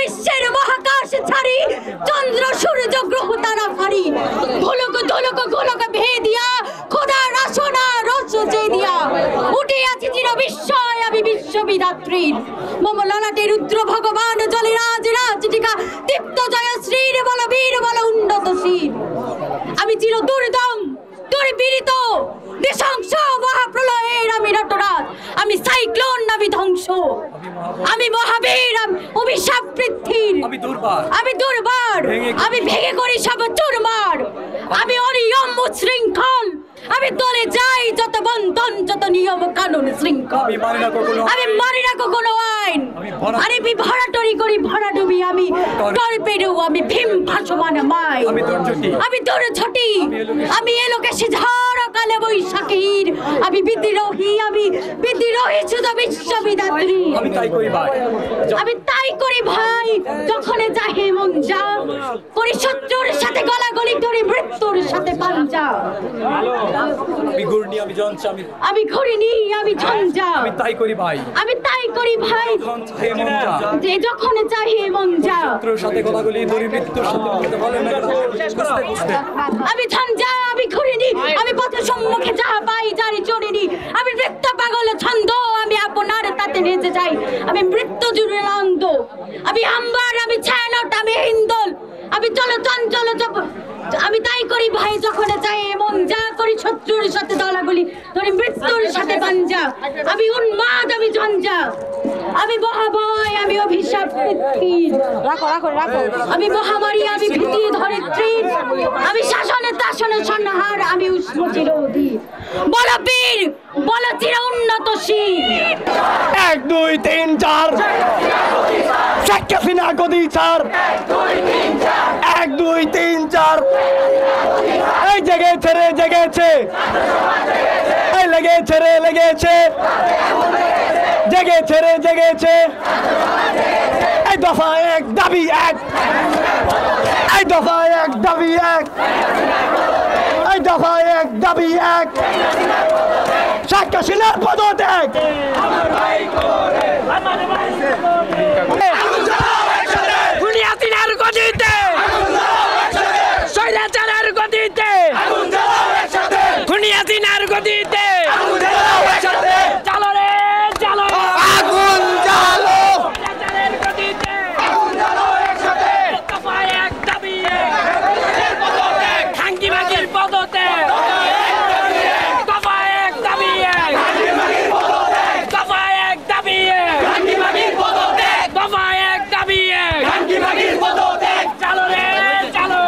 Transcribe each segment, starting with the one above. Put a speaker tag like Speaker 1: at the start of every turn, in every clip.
Speaker 1: মহাবিশ্বের মহাকাশ ছাড়ি চন্দ্র সূর্য গ্রহ তারা ফাড়ি গোলক দোলক গোলক ভেদিয়া খোদার আসনা রস দিয়া উঠে আছি চির বিস্ময় আমি বিশ্ববিধাত্রীর মম ললাটে রুদ্র ভগবান জলে রাজ রাজটিকা দীপ্ত জয় শ্রীর বল বীর বল উন্নত শীর আমি চির দুর্দম দুর্বিনীত নৃশংস মহাপ্রলয়ের আমি নটরাজ আমি সাইক্লোন আমি ধ্বংস আমি মহাবীর অভিশাপ পৃথ্বীর আমি দুর্বার আমি ভেঙে করি সব চুরমার আমি অনিয়ম উচ্ছৃঙ্খল আমি দলে যাই যত বন্ধন যত নিয়ম কানুন শৃঙ্খল আমি মানি না কোনো আইন আরে আমি ভরাটরি করি ভরাডুবি আমি টর্পেডো আমি ভীম ভাসমান মাই আমি দুর্ঝটি আমি এলোকেশে ঝড় কালে বৈশাখীর আমি বিদ্রোহী শুধু বিশ্ববিধাত্রী আমি তাই করি ভাই যখন যাহে মন যা করি শত্রুর সাথে গলাগলি করি মৃত্যুর সাথে পাঞ্জা আমি ঘুরিনি আমি ঝঞ্ঝা আমি তাই করি ভাই যে যখন চাহে মন যা আমি ঝঞ্ঝা আমি ঘুরিনি আমি পথের সম্মুখে যাহা পাই জারি চড়িনি আমি নৃত্য পাগল ছন্দ আমি আপনার তাতে নেচে যাই আমি মৃত্যু জুড়ে আনন্দ আমি আম্বার আমি ছায়ানট আমি হিন্দল আমি চলো চঞ্চল আমি তাই করি ভাই যখন চাই এমন যা করি শত্রুর সাথে দলাগুলি ধরে মৃত্যুর সাথে পাঞ্জা আমি উন্মাদ আমি ঝঞ্ঝা আমি মহাভয় আমি অভিশাপ পৃথ্বীর আমি মহামারী আমি ভীতি ধরিত্রীর আমি শাসনে তাসনে সন্হার আমি উষ্ণ চিরোধী বল বীর বল চির উন্নতশীল
Speaker 2: 1 2 3 4 শেখ হাসিনা গদি চার 1 2 3 4 এই জেগেছে রে জেগেছে এই লেগেছে রে লেগেছে জেগেছে রে জেগেছে এই দফা এক দাবি এক এই দফা এক দাবি এক এই দফা এক দাবি এক শেখ হাসিনার পদত্যাগ বুনিয়াদিনের গদিতে স্বৈরাচারের গদিতে বুনিয়াদিনের গদিতে চালো রে চালো আগুন জ্বালো স্বৈরাচারের গদিতে আগুন জ্বালো একসাথে দফা এক দাবি এক পদত্যাগ হাঙ্গিমাগির পদত্যাগ দফা এক দাবি এক হাঙ্গিমাগির পদত্যাগ দফা এক দাবি এক হাঙ্গিমাগির পদত্যাগ দফা এক দাবি এক হাঙ্গিমাগির পদত্যাগ চালো রে চালো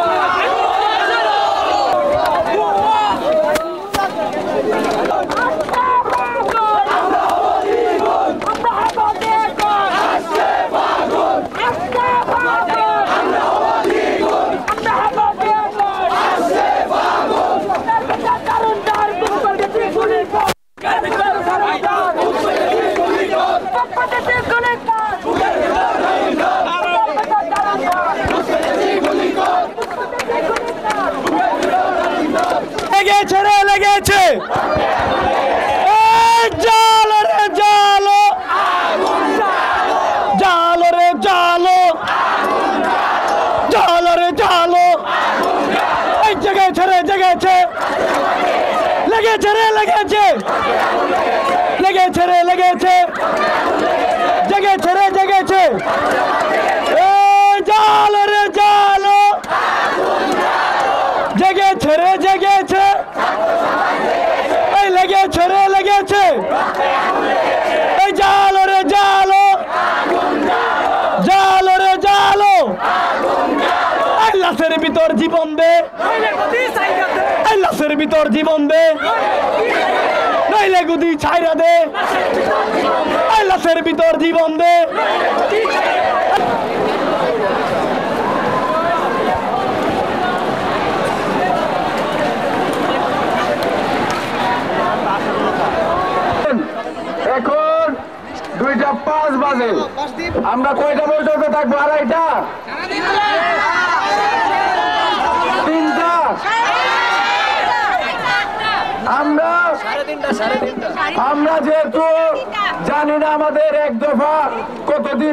Speaker 2: লেগেছে রে লেগেছে জালো রে জালো জালো রে জালো জালো রে জালো এই জেগেছে রে জেগেছে লেগেছে রে লেগেছে লেগেছে রে লেগেছে জেগেছে রে জেগেছে জালো রে জালো জেগেছে রে জেগেছে এই লেগেছে রে লেগেছে এই জালো রে জালো জালো রে জালো এই লাশের ভিতর জীবন দে এই লাশের ভিতর জীবন দে নইলে গুদি ছাইরা দে এই লাশের ভিতর জীবন দে
Speaker 3: এখন 2:05 বাজে আমরা কয়টা পর্যন্ত থাকবো? 2:30 3টা আমরা যেহেতু জানি না আমাদের এক দফা কতদিন